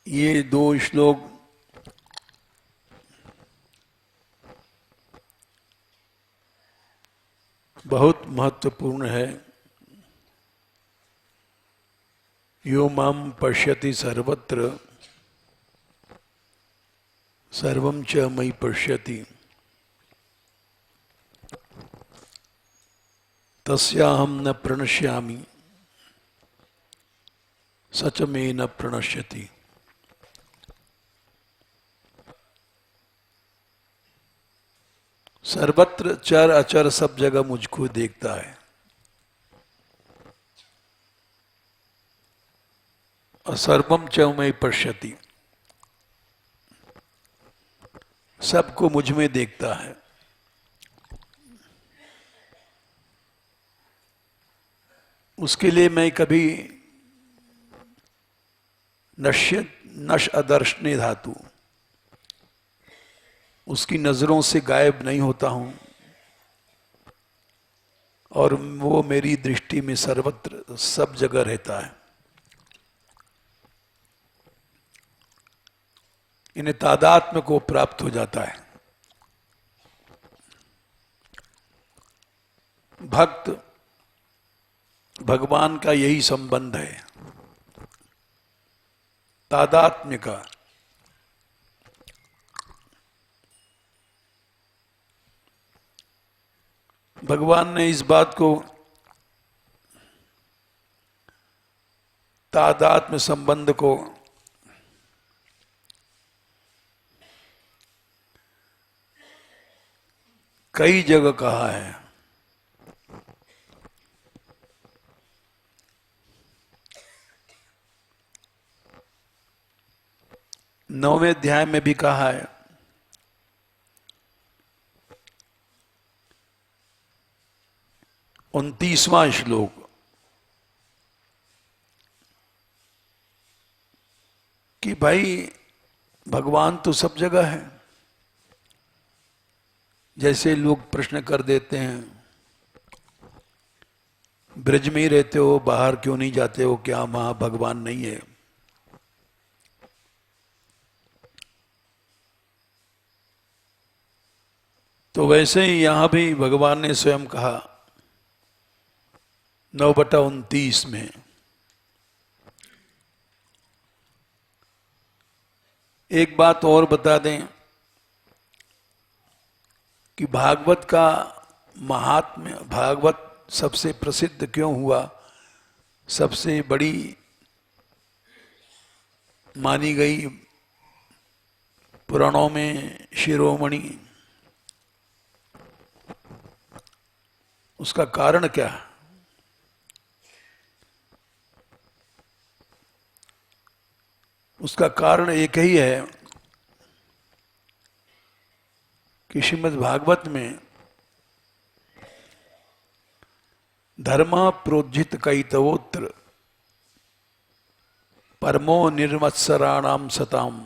ये दो श्लोक बहुत महत्वपूर्ण है। यो माम पश्यति सर्वत्र सर्वं च मयि पश्यति तस्याहं न प्रणश्यामि स च मे न प्रणश्यति। सर्वत्र चर अचर सब जगह मुझको देखता है और सर्वम च मयि पश्यति, सबको मुझ में देखता है। उसके लिए मैं कभी नश अदर्शने धातु, उसकी नजरों से गायब नहीं होता हूं और वो मेरी दृष्टि में सर्वत्र सब जगह रहता है। इन्हें तादात्म्य को प्राप्त हो जाता है। भक्त भगवान का यही संबंध है, तादात्म्य का। भगवान ने इस बात को तादात्म्य संबंध को कई जगह कहा है। नौवें अध्याय में भी कहा है। 29वां श्लोक कि भाई भगवान तो सब जगह है। जैसे लोग प्रश्न कर देते हैं, ब्रज में ही रहते हो, बाहर क्यों नहीं जाते हो, क्या वहां भगवान नहीं है? तो वैसे ही यहां भी भगवान ने स्वयं कहा 9/29 में, एक बात और बता दें कि भागवत का महात्म्य, भागवत सबसे प्रसिद्ध क्यों हुआ, सबसे बड़ी मानी गई पुराणों में शिरोमणि, उसका कारण क्या है? उसका कारण एक ही है कि श्रीमद् भागवत में धर्म प्रोज्झित कैतवोत्र परमो निर्मत्सराणाम सताम,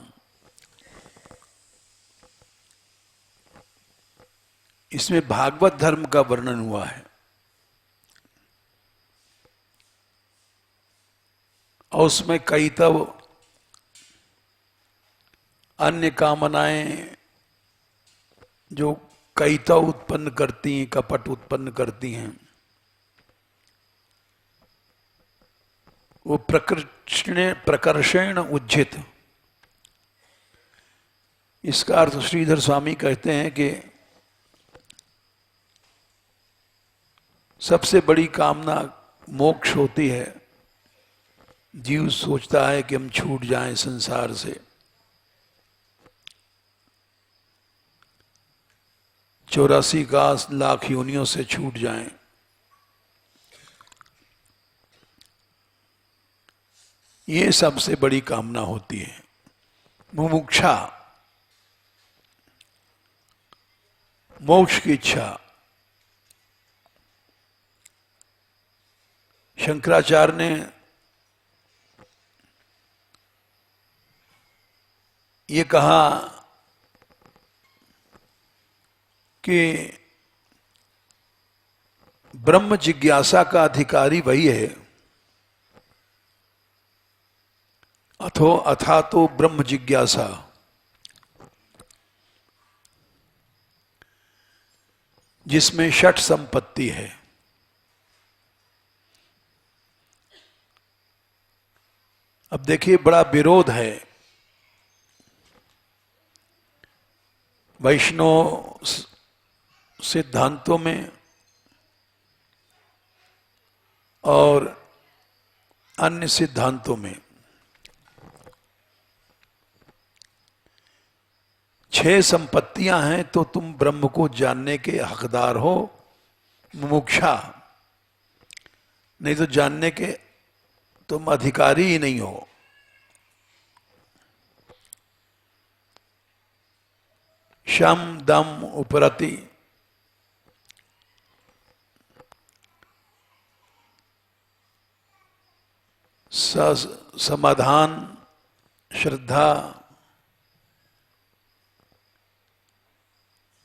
इसमें भागवत धर्म का वर्णन हुआ है। और उसमें कैतव अन्य कामनाएं जो कैतव उत्पन्न करती हैं, कपट उत्पन्न करती हैं, वो प्रकर्षेण उज्जित। इसका अर्थ श्रीधर स्वामी कहते हैं कि सबसे बड़ी कामना मोक्ष होती है। जीव सोचता है कि हम छूट जाएं संसार से, 84 लाख योनियों से छूट जाएं। ये सबसे बड़ी कामना होती है, मुमुक्षा, मोक्ष की इच्छा। शंकराचार्य ने ये कहा कि ब्रह्म जिज्ञासा का अधिकारी वही है, अथ अथा तो ब्रह्म जिज्ञासा, जिसमें षट संपत्ति है। अब देखिए बड़ा विरोध है वैष्णव सिद्धांतों में और अन्य सिद्धांतों में। 6 संपत्तियां हैं तो तुम ब्रह्म को जानने के हकदार हो, मुमुक्षा, नहीं तो जानने के तुम अधिकारी ही नहीं हो। शम दम उपरति, समाधान, श्रद्धा,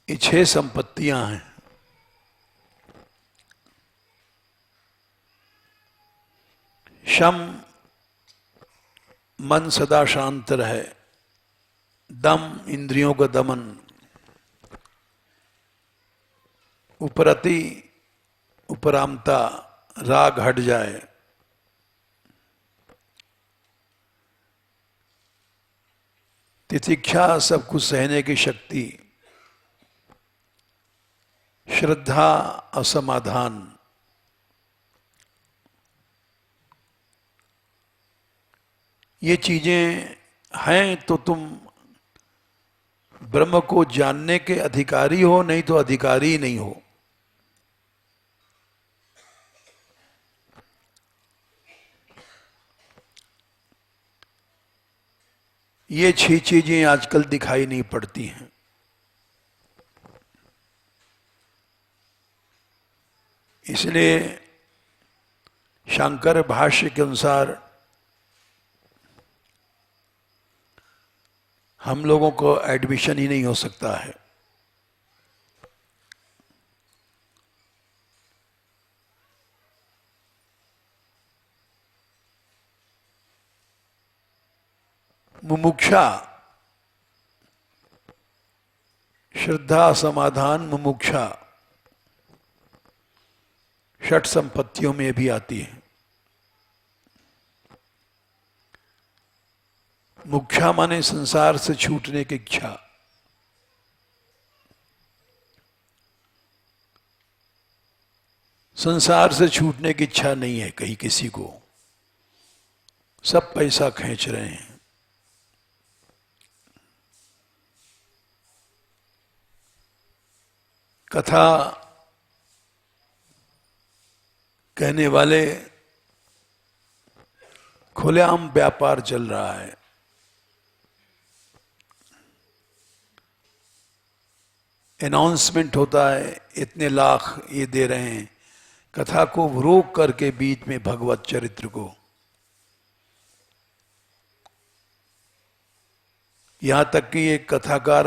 ये 6 संपत्तियां हैं। शम, मन सदा शांत रहे। दम, इंद्रियों का दमन। उपरति, उपरामता, राग हट जाए। तितिक्षा, सब कुछ सहने की शक्ति। श्रद्धा, असमाधान। ये चीजें हैं तो तुम ब्रह्म को जानने के अधिकारी हो, नहीं तो अधिकारी ही नहीं हो। ये 6 चीजें आजकल दिखाई नहीं पड़ती हैं। इसलिए शंकर भाष्य के अनुसार हम लोगों को एडमिशन ही नहीं हो सकता है। मुमुक्षा, श्रद्धा, समाधान, मुमुक्षा, षट संपत्तियों में भी आती है। मुख्या माने संसार से छूटने की इच्छा। संसार से छूटने की इच्छा नहीं है कहीं किसी को, सब पैसा खींच रहे हैं। कथा कहने वाले खुलेआम व्यापार चल रहा है। अनाउंसमेंट होता है, इतने लाख ये दे रहे हैं। कथा को रोक करके बीच में भगवत चरित्र को, यहां तक कि एक कथाकार,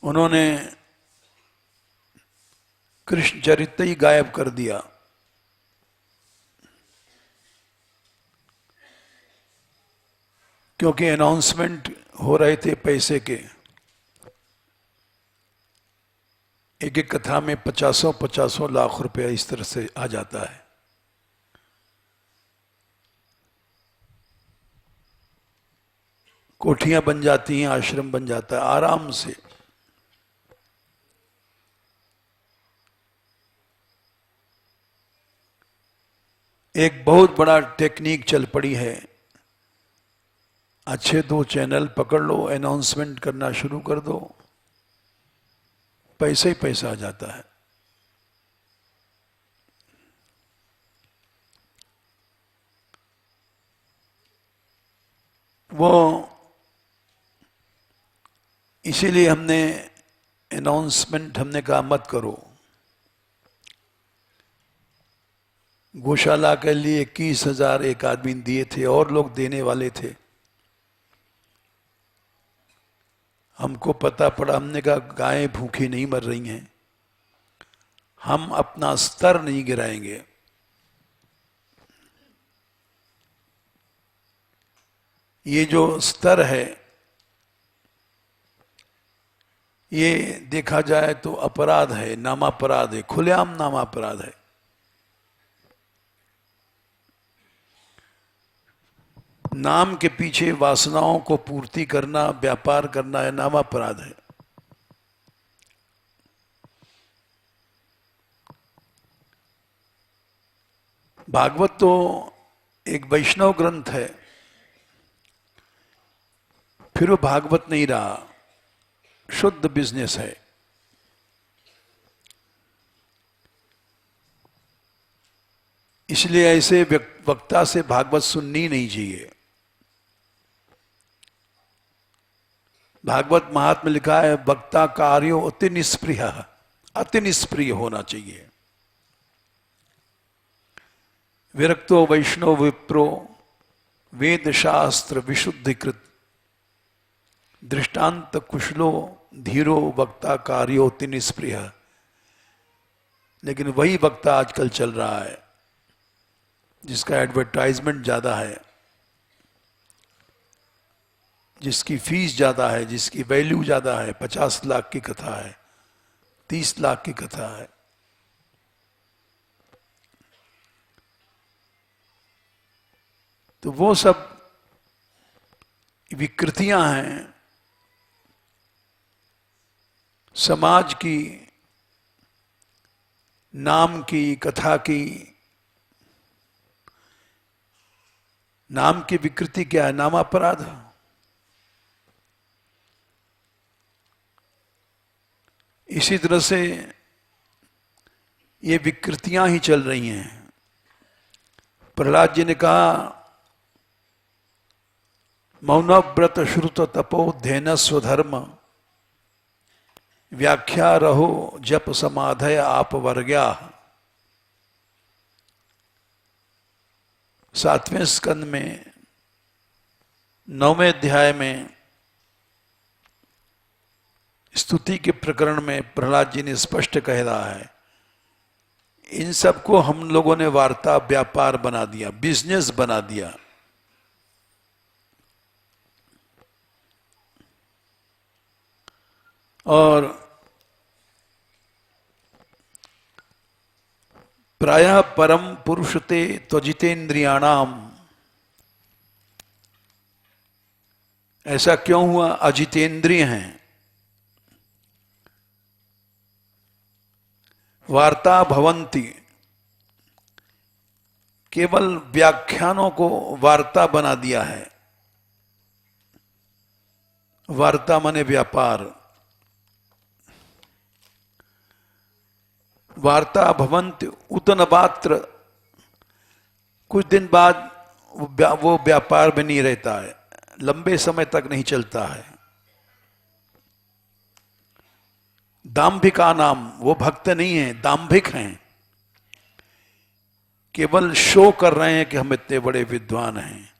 उन्होंने कृष्ण चरित्र ही गायब कर दिया। क्योंकि अनाउंसमेंट हो रहे थे पैसे के। एक एक कथा में 50 लाख रुपया इस तरह से आ जाता है। कोठियां बन जाती हैं, आश्रम बन जाता है आराम से। एक बहुत बड़ा टेक्निक चल पड़ी है। अच्छे 2 चैनल पकड़ लो, अनाउंसमेंट करना शुरू कर दो, पैसा ही पैसा आ जाता है। वो इसीलिए हमने अनाउंसमेंट, हमने कहा मत करो। गौशाला के लिए 21,000 एक आदमी दिए थे, और लोग देने वाले थे। हमको पता पड़ा, हमने कहा गायें भूखी नहीं मर रही हैं, हम अपना स्तर नहीं गिराएंगे। ये जो स्तर है, ये देखा जाए तो अपराध है, नामापराध है, खुलेआम नामापराध है। नाम के पीछे वासनाओं को पूर्ति करना, व्यापार करना है, नामापराध है। भागवत तो एक वैष्णव ग्रंथ है, फिर वो भागवत नहीं रहा, शुद्ध बिजनेस है। इसलिए ऐसे वक्ता से भागवत सुननी नहीं चाहिए। भागवत महात्मा लिखा है, वक्ता कार्यो अति निष्प्रिय, अति निष्प्रिय होना चाहिए। विरक्तो वैष्णव विप्रो वेद शास्त्र विशुद्धिकृत दृष्टांत कुशलो धीरो वक्ता कार्यो अति निष्प्रिय। लेकिन वही वक्ता आजकल चल रहा है जिसका एडवर्टाइजमेंट ज्यादा है, जिसकी फीस ज्यादा है, जिसकी वैल्यू ज्यादा है। 50 लाख की कथा है, 30 लाख की कथा है। तो वो सब विकृतियां हैं समाज की, नाम की, कथा की। नाम की विकृति क्या है? नामापराध। इसी तरह से ये विकृतियां ही चल रही हैं। प्रहलाद जी ने कहा, मौन व्रत श्रुत तपोध्ययन स्वधर्म व्याख्या रहो जप समाधय आप वर्ग्या। 7वें स्कंद में 9वें अध्याय में स्तुति के प्रकरण में प्रहलाद जी ने स्पष्ट कह रहा है, इन सबको हम लोगों ने वार्ता व्यापार बना दिया, बिजनेस बना दिया। और प्रायः परम पुरुषते त्वजितेन्द्रियाणाम। ऐसा क्यों हुआ? अजितेंद्रिय हैं। वार्ता भवंती, केवल व्याख्यानों को वार्ता बना दिया है। वार्ता माने व्यापार। वार्ता भवंत उतनबात्र, कुछ दिन बाद वो व्यापार में नहीं रहता है, लंबे समय तक नहीं चलता है। दाम्भिका नाम, वो भक्त नहीं है, दाम्भिक हैं। केवल शो कर रहे हैं कि हम इतने बड़े विद्वान हैं।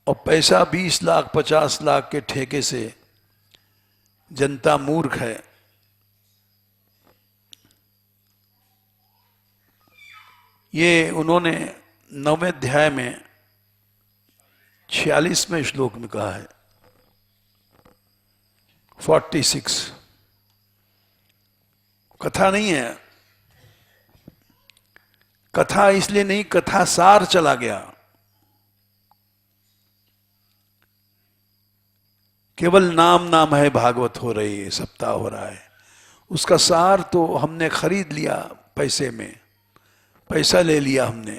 और पैसा 20 लाख 50 लाख के ठेके से जनता मूर्ख है। ये उन्होंने 9वें अध्याय में 46वें श्लोक में कहा है, 46। कथा नहीं है, कथा इसलिए नहीं, कथा सार चला गया। केवल नाम नाम है, भागवत हो रही है, सप्ताह हो रहा है, उसका सार तो हमने खरीद लिया पैसे में, पैसा ले लिया हमने,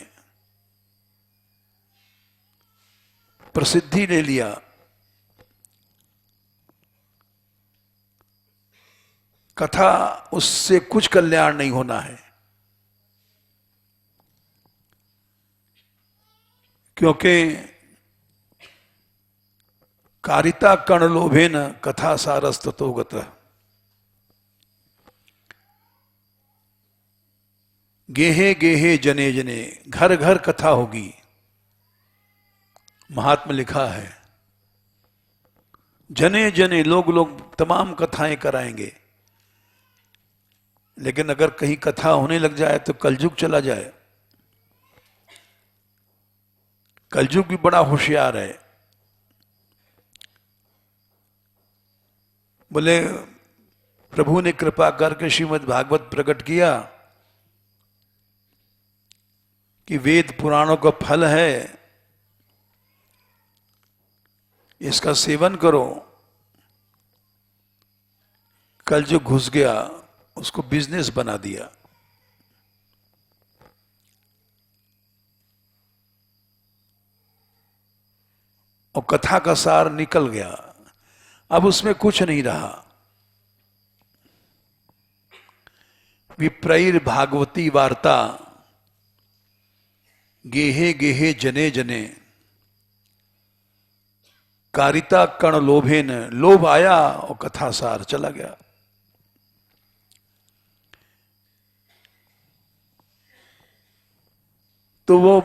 प्रसिद्धि ले लिया। कथा, उससे कुछ कल्याण नहीं होना है। क्योंकि कारिता कर्ण लोभेन कथा सारस्ततो गतः। गेहे गेहे जने जने, घर घर कथा होगी। महात्मा लिखा है, जने जने, लोग लोग तमाम कथाएं कराएंगे। लेकिन अगर कहीं कथा होने लग जाए तो कलयुग चला जाए। कलयुग भी बड़ा होशियार है। बोले प्रभु ने कृपा करके श्रीमद् भागवत प्रकट किया कि वेद पुराणों का फल है, इसका सेवन करो। कल जो घुस गया उसको बिजनेस बना दिया। और कथा का सार निकल गया, अब उसमें कुछ नहीं रहा। विप्रैर भागवती वार्ता गेहे गेहे जने जने, कारिता कण लोभेन, लोभ आया और कथा सार चला गया। तो वो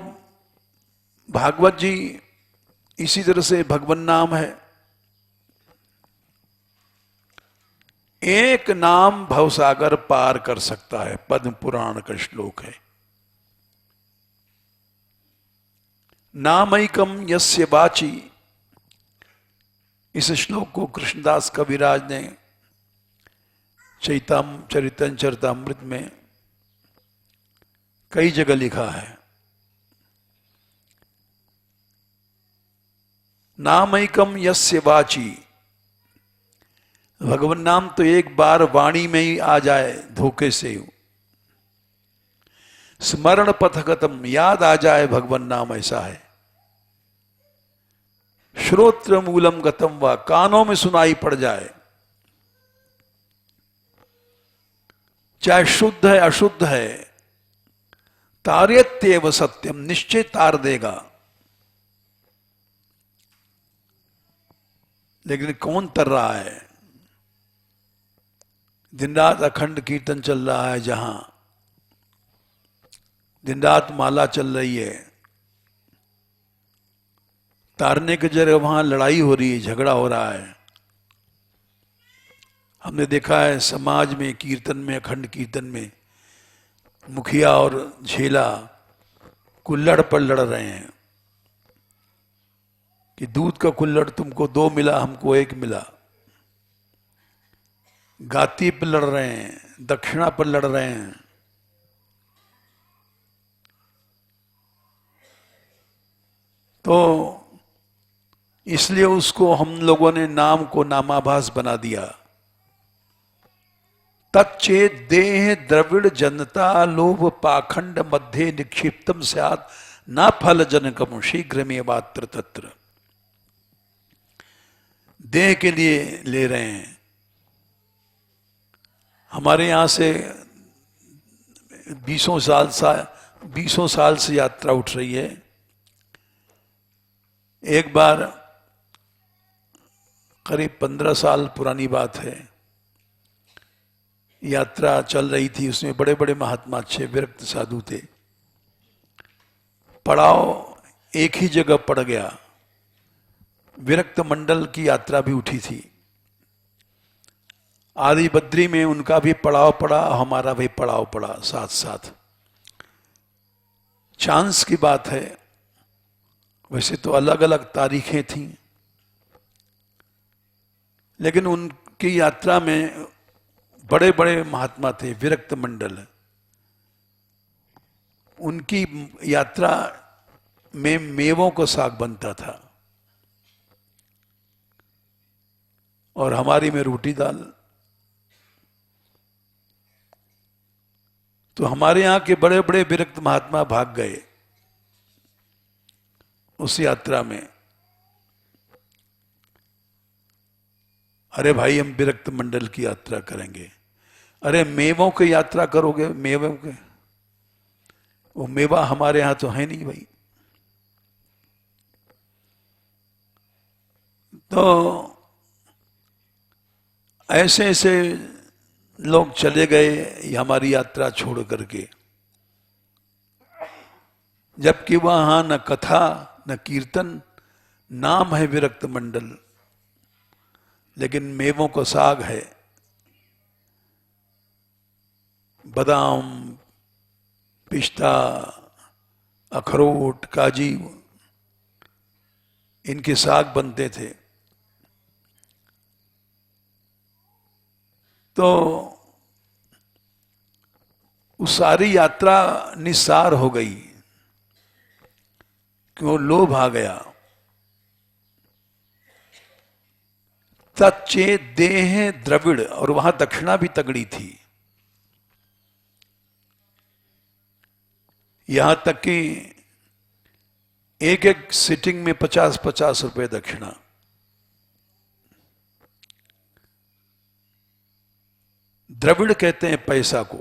भागवत जी इसी तरह से भगवन नाम है। एक नाम भवसागर पार कर सकता है, पद्म पुराण का श्लोक है। नामैकम यस्य वाची, इस श्लोक को कृष्णदास कविराज ने चरितामृत में कई जगह लिखा है। नामैकम यस्य वाची, भगवान नाम तो एक बार वाणी में ही आ जाए धोखे से, स्मरण पथगतम, याद आ जाए भगवान नाम, ऐसा है। श्रोत्र मूलम गतम व, कानों में सुनाई पड़ जाए, चाहे शुद्ध है अशुद्ध है, तार्यत्येव सत्यम, निश्चय तार देगा। लेकिन कौन तर रहा है? दिन रात अखंड कीर्तन चल रहा है, जहां दिन रात माला चल रही है, तारने की जगह वहां लड़ाई हो रही है, झगड़ा हो रहा है। हमने देखा है समाज में, कीर्तन में, अखंड कीर्तन में मुखिया और झेला कुल्हड़ पर लड़ रहे हैं कि दूध का कुल्हड़ तुमको 2 मिला, हमको 1 मिला। गाती पर लड़ रहे हैं, दक्षिणा पर लड़ रहे हैं। तो इसलिए उसको हम लोगों ने नाम को नामाभास बना दिया। तच्चेत देह द्रविड़ जनता लोभ पाखंड मध्य निक्षिप्तम स्यात् न फल जनकम शीघ्र में वात्र तत्र। देह के लिए ले रहे हैं। हमारे यहां से 20 साल से यात्रा उठ रही है। एक बार करीब 15 साल पुरानी बात है, यात्रा चल रही थी, उसमें बड़े बड़े महात्मा, अच्छे विरक्त साधु थे। पड़ाव एक ही जगह पड़ गया, विरक्त मंडल की यात्रा भी उठी थी। आदि बद्री में उनका भी पड़ाव पड़ा, हमारा भी पड़ाव पड़ा साथ साथ। चांस की बात है, वैसे तो अलग अलग तारीखें थीं, लेकिन उनकी यात्रा में बड़े बड़े महात्मा थे, विरक्त मंडल। उनकी यात्रा में मेवों का साग बनता था और हमारी में रोटी दाल। तो हमारे यहां के बड़े बड़े विरक्त महात्मा भाग गए उस यात्रा में। अरे भाई, हम विरक्त मंडल की यात्रा करेंगे। अरे मेवों की यात्रा करोगे? मेवों के, वो मेवा हमारे यहां तो है नहीं भाई। तो ऐसे ऐसे लोग चले गए हमारी यात्रा छोड़ करके, जबकि वहां न कथा न कीर्तन, नाम है विरक्त मंडल, लेकिन मेवों का साग है। बादाम, पिस्ता, अखरोट, काजू, इनके साग बनते थे। तो उस सारी यात्रा निस्सार हो गई, क्यों? लोभ आ गया। तच्चे देह द्रविड़, और वहां दक्षिणा भी तगड़ी थी। यहां तक कि एक एक सिटिंग में 50-50 रुपए दक्षिणा। द्रविड़ कहते हैं पैसा को,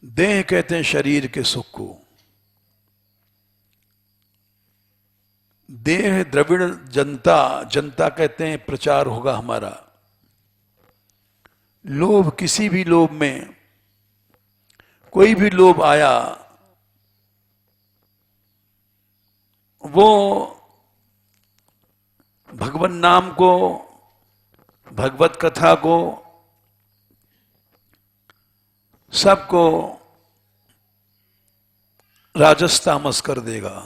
देह कहते हैं शरीर के सुख को। देह द्रविड़ जनता, जनता कहते हैं प्रचार होगा हमारा। लोभ, किसी भी लोभ में, कोई भी लोभ आया, वो भगवन नाम को, भगवत कथा को, सबको राजस तामस कर देगा।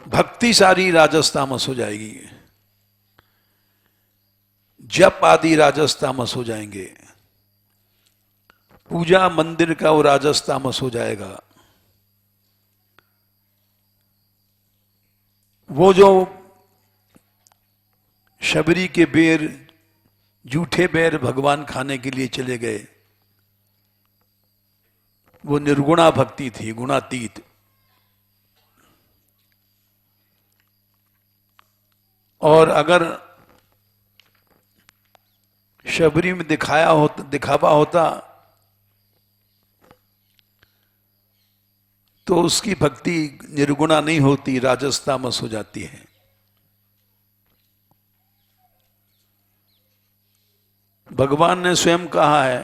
भक्ति सारी राजस तामस हो जाएगी, जप आदि राजस तामस हो जाएंगे, पूजा मंदिर का वो राजस तामस हो जाएगा। वो जो शबरी के बेर, जूठे बेर भगवान खाने के लिए चले गए, वो निर्गुणा भक्ति थी, गुणातीत। और अगर शबरी में दिखावा होता तो उसकी भक्ति निर्गुणा नहीं होती, राजस तामस हो जाती है। भगवान ने स्वयं कहा है,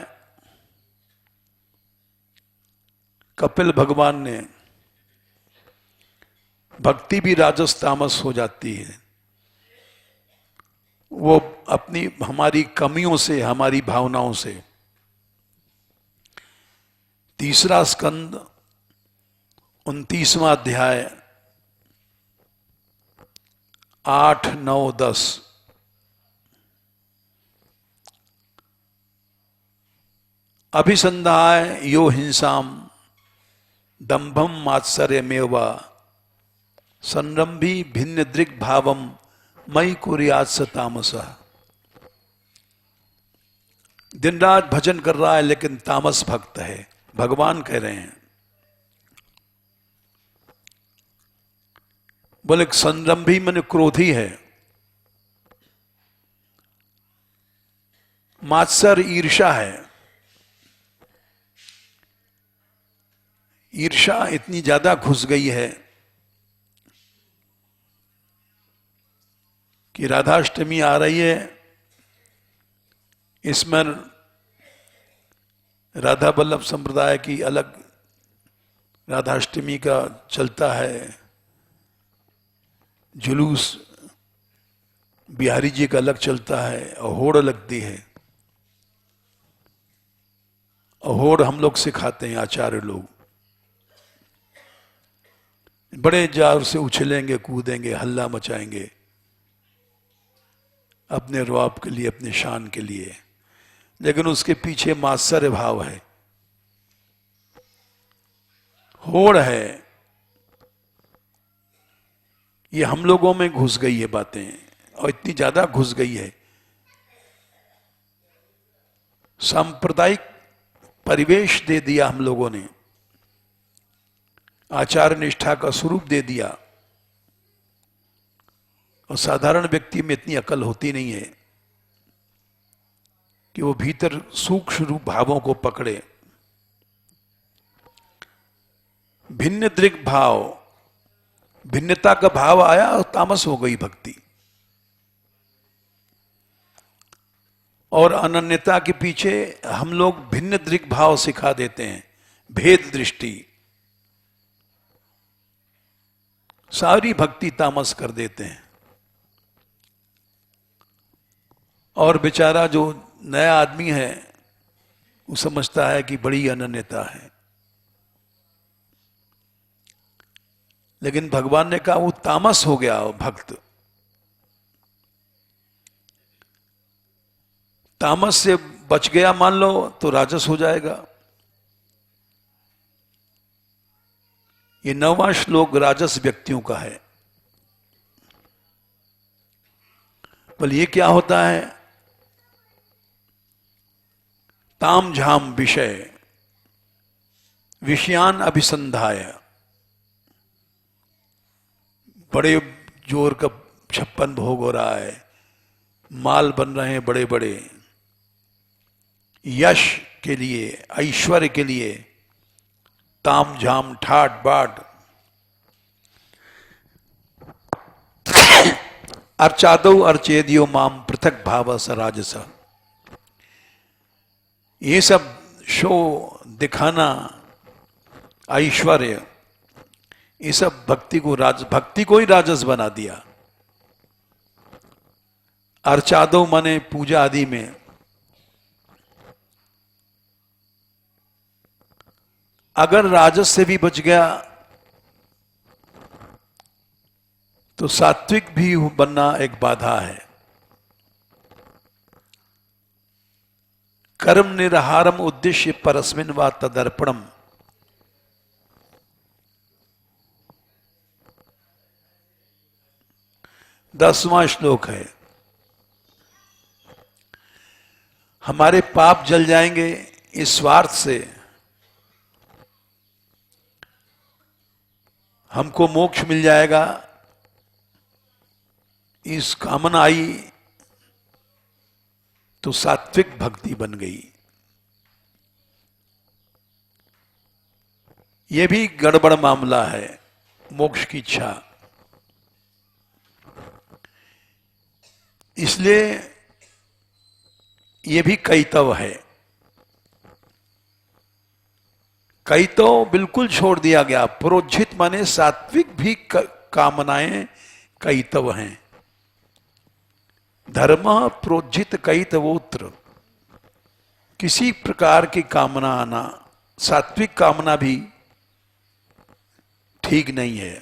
कपिल भगवान ने, भक्ति भी राजस तामस हो जाती है। वो अपनी, हमारी कमियों से, हमारी भावनाओं से। 3 स्कंद 29वां अध्याय 8, 9, 10। अभिसंधाय यो हिंसाम दंभम मात्सर्यमेवा संरंभी भिन्न दृक् भावम मई कुर्यात् स तामसः। दिन रात भजन कर रहा है लेकिन तामस भक्त है, भगवान कह रहे हैं। बोले संरंभी मन क्रोधी है, मात्सर ईर्षा है। ईर्षा इतनी ज्यादा घुस गई है कि राधाष्टमी आ रही है, इसमें राधा वल्लभ संप्रदाय की अलग राधाष्टमी का चलता है जुलूस, बिहारी जी का अलग चलता है, और होड़ लगती है। और होड़ हम लोग सिखाते हैं, आचार्य लोग। बड़े जोर से उछलेंगे, कूदेंगे, हल्ला मचाएंगे अपने रुआब के लिए, अपने शान के लिए, लेकिन उसके पीछे मात्सर्य भाव है, होड़ है। ये हम लोगों में घुस गई है बातें, और इतनी ज्यादा घुस गई है, सांप्रदायिक परिवेश दे दिया हम लोगों ने, आचार निष्ठा का स्वरूप दे दिया। और साधारण व्यक्ति में इतनी अकल होती नहीं है कि वो भीतर सूक्ष्म रूप भावों को पकड़े। भिन्न दृक् भाव, भिन्नता का भाव आया और तामस हो गई भक्ति। और अनन्यता के पीछे हम लोग भिन्न दृक् भाव सिखा देते हैं, भेद दृष्टि, सारी भक्ति तामस कर देते हैं। और बेचारा जो नया आदमी है वो समझता है कि बड़ी अनन्यता है। लेकिन भगवान ने कहा वो तामस हो गया वो भक्त, तामस से बच गया मान लो तो राजस हो जाएगा। ये 9वां श्लोक राजस व्यक्तियों का है। बोल ये क्या होता है? ताम झाम विषय विषयान अभिसंधाय, बड़े जोर का 56 भोग हो रहा है, माल बन रहे हैं बड़े बड़े, यश के लिए ऐश्वर्य के लिए ताम झाम ठाट बाट, अर्चादो अर्चेदियो माम पृथक भाव स राजस, ये सब शो दिखाना ऐश्वर्य, ये सब भक्ति को ही राजस बना दिया। अर्चादो माने पूजा आदि में, अगर राजस से भी बच गया तो सात्विक भी बनना एक बाधा है। कर्म निरहारम उद्देश्य परस्मिन व तदर्पणम, 10वां श्लोक है। हमारे पाप जल जाएंगे इस स्वार्थ से, हमको मोक्ष मिल जाएगा इस कामना आई, तो सात्विक भक्ति बन गई। यह भी गड़बड़ मामला है, मोक्ष की इच्छा। इसलिए यह भी कैतव है। कैतव बिल्कुल छोड़ दिया गया। प्रोज्झित माने सात्विक भी कामनाएं कैतव हैं। धर्म प्रोज्झित कैतवोत्र, किसी प्रकार की कामना आना, सात्विक कामना भी ठीक नहीं है।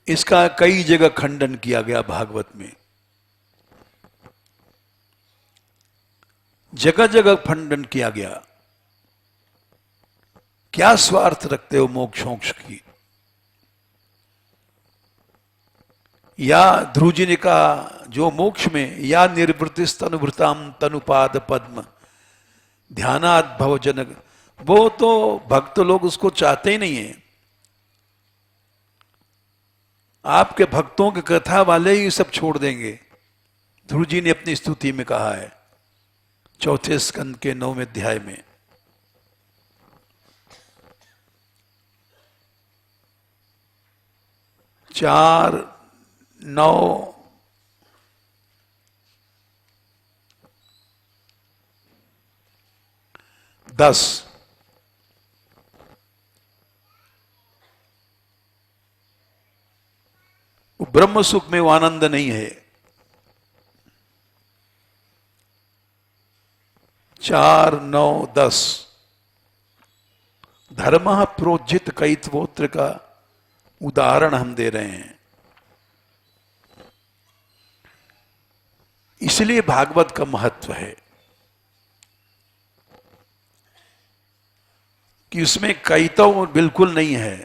इसका कई जगह खंडन किया गया भागवत में, जगह जगह खंडन किया गया। क्या स्वार्थ रखते हो मोक्षोक्ष की? या ध्रुव जी ने कहा जो मोक्ष में या निर्वृतिस्तनुभृताम तनुपाद पद्म ध्यानाद भवजनक, वो तो भक्त लोग उसको चाहते ही नहीं है। आपके भक्तों के कथा वाले ही सब छोड़ देंगे। ध्रुव जी ने अपनी स्तुति में कहा है 4थे स्कंद के 9वें अध्याय में। चार 9 10 ब्रह्म सुख में वो आनंद नहीं है। 4 9 10 धर्म प्रोज्झित कैतवोत्र का उदाहरण हम दे रहे हैं। इसलिए भागवत का महत्व है कि उसमें कैतव बिल्कुल नहीं है।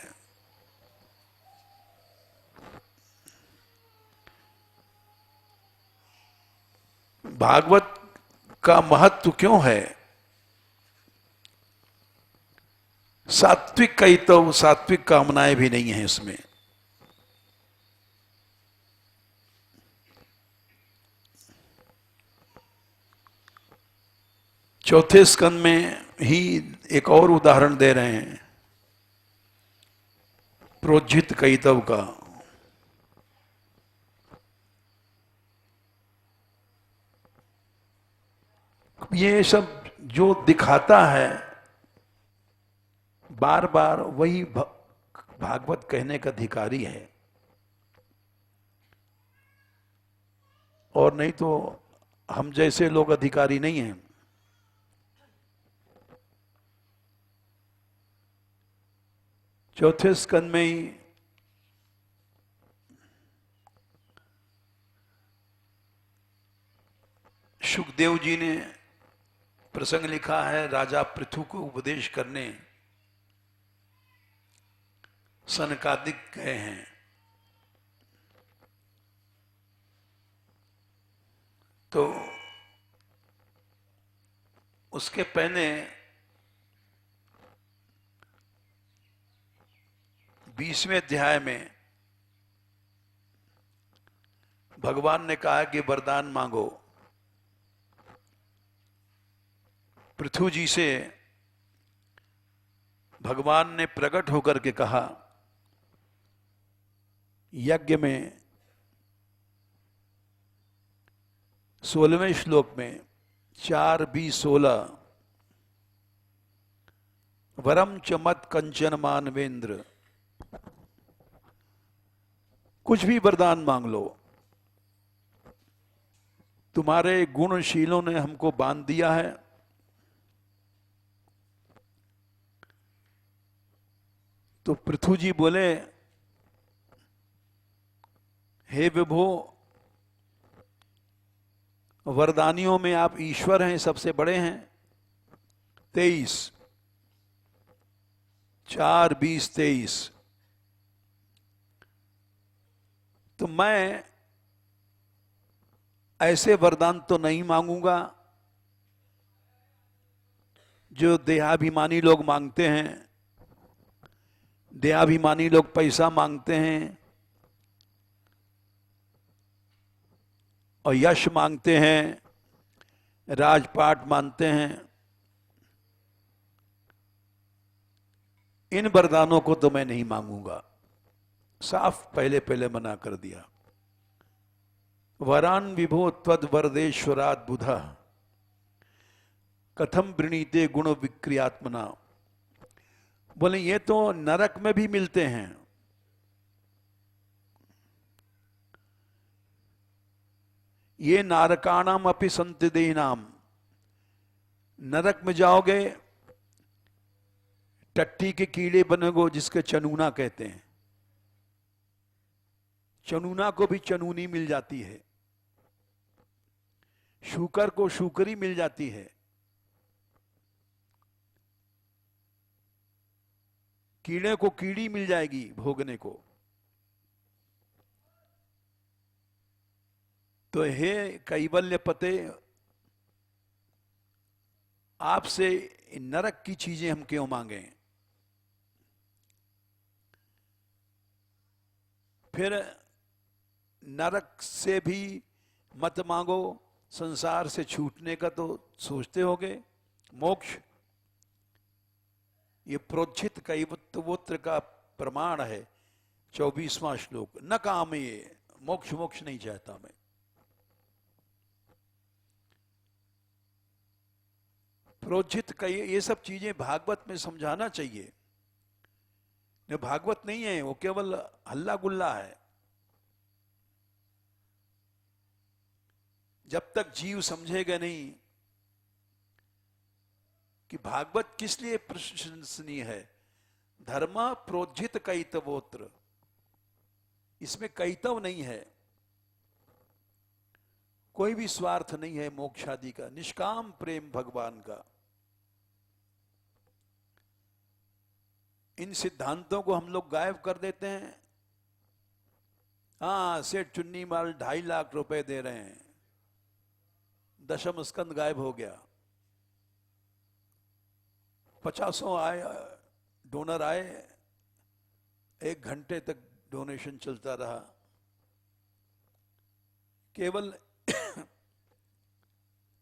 भागवत का महत्व क्यों है? सात्विक कैतव, सात्विक कामनाएं भी नहीं है इसमें। चौथे स्कंद में ही एक और उदाहरण दे रहे हैं प्रोज्झित कैतव का। ये सब जो दिखाता है बार बार वही भागवत कहने का अधिकारी है, और नहीं तो हम जैसे लोग अधिकारी नहीं हैं। चौथे स्कंद में ही सुखदेव जी ने प्रसंग लिखा है, राजा पृथु को उपदेश करने सनकादिक गए हैं। तो उसके पहले 20वें अध्याय में भगवान ने कहा कि वरदान मांगो। पृथु जी से भगवान ने प्रकट होकर के कहा, यज्ञ में 16वें श्लोक में 4b16 वरम चमत कंचन मानवेंद्र, कुछ भी वरदान मांग लो, तुम्हारे गुणशीलों ने हमको बांध दिया है। तो पृथु जी बोले, हे विभो, वरदानियों में आप ईश्वर हैं, सबसे बड़े हैं। 23 4:20-23। तो मैं ऐसे वरदान तो नहीं मांगूंगा जो देहाभिमानी लोग मांगते हैं। देहाभिमानी लोग पैसा मांगते हैं और यश मांगते हैं, राजपाट मांगते हैं। इन वरदानों को तो मैं नहीं मांगूंगा, साफ पहले पहले मना कर दिया। वरान विभो त्वद वरदेश्वरात् बुधा कथम वृणीते गुण विक्रियात्मना। बोले ये तो नरक में भी मिलते हैं। ये नारकाणाम अपि संति देहिनाम, नरक में जाओगे टट्टी के कीड़े बनेगो, जिसके चनूना कहते हैं। चनूना को भी चनूनी मिल जाती है, शूकर को शूकरी मिल जाती है। कीड़े को कीड़ी मिल जाएगी भोगने को। तो हे कैवल्य पते, आपसे नरक की चीजें हम क्यों मांगे। फिर नरक से भी मत मांगो, संसार से छूटने का तो सोचते होगे। मोक्ष ये प्रोज्झित कैवल्यवोत्र का प्रमाण है। 24वां श्लोक, न काम ये मोक्ष, मोक्ष नहीं चाहता मैं। प्रोज्झित का ये सब चीजें भागवत में समझाना चाहिए। ये भागवत नहीं है, वो केवल हल्ला गुल्ला है। जब तक जीव समझेगा नहीं कि भागवत किस लिए प्रशंसनीय है। धर्म प्रोज्झित कैतवोत्र, इसमें कैतव नहीं है, कोई भी स्वार्थ नहीं है मोक्षादि का, निष्काम प्रेम भगवान का। इन सिद्धांतों को हम लोग गायब कर देते हैं। हाँ, सेठ चुन्नी माल 2.5 लाख रुपए दे रहे हैं, 10वें स्कंद गायब हो गया। 50 आए डोनर आए, 1 घंटे तक डोनेशन चलता रहा। केवल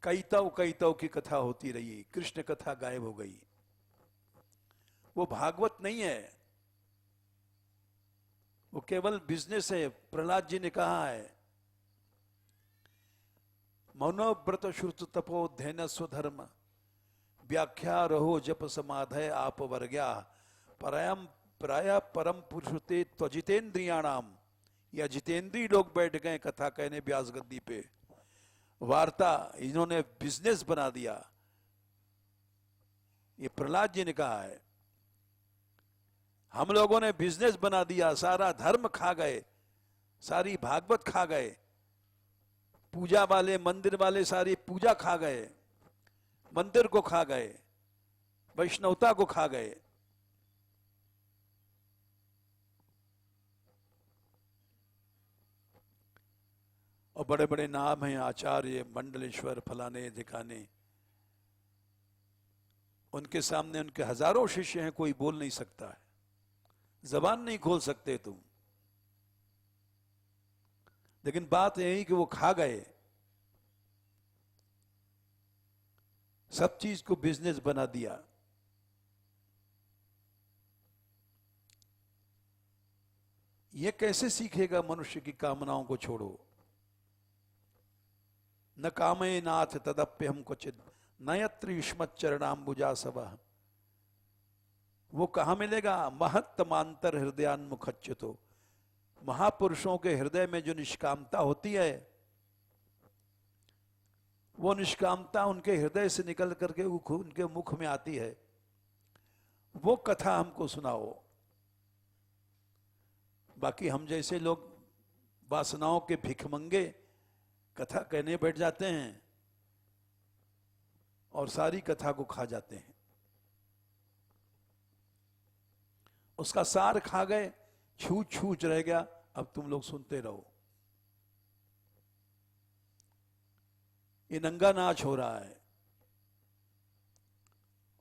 कैतव कैतव की कथा होती रही, कृष्ण कथा गायब हो गई। वो भागवत नहीं है, वो केवल बिजनेस है। प्रहलाद जी ने कहा है, मनोव्रत श्रुत तपो ध्यन स्वधर्म व्याख्या रहो जप समाधय आप वर्ग्या परम प्राय परम पुरुषते त्वजितेन्द्रियाणाम। या जितेंद्रीय लोग बैठ गए कथा कहने व्यास गद्दी पे, वार्ता इन्होंने बिजनेस बना दिया। ये प्रहलाद जी ने कहा है। हम लोगों ने बिजनेस बना दिया, सारा धर्म खा गए, सारी भागवत खा गए, पूजा वाले मंदिर वाले सारी पूजा खा गए, मंदिर को खा गए, वैष्णवता को खा गए। और बड़े बड़े नाम हैं, आचार्य, मंडलेश्वर, फलाने ढिकाने, उनके सामने उनके हजारों शिष्य हैं, कोई बोल नहीं सकता है, जबान नहीं खोल सकते तुम। लेकिन बात यही कि वो खा गए, सब चीज को बिजनेस बना दिया। ये कैसे सीखेगा मनुष्य की कामनाओं को छोड़ो। न कामये नाथ तदप्य हम क्वचित नयत्र युष्मत चरणाम्बुजा सब। वो कहां मिलेगा? महत्तमांतर हृदयान्मुखच्युतो, महापुरुषों के हृदय में जो निष्कामता होती है, वो निष्कामता उनके हृदय से निकल करके उनके मुख में आती है। वो कथा हमको सुनाओ। बाकी हम जैसे लोग वासनाओं के भिखमंगे कथा कहने बैठ जाते हैं और सारी कथा को खा जाते हैं, उसका सार खा गए, छूच छूच रह गया, अब तुम लोग सुनते रहो। ये नंगा नाच हो रहा है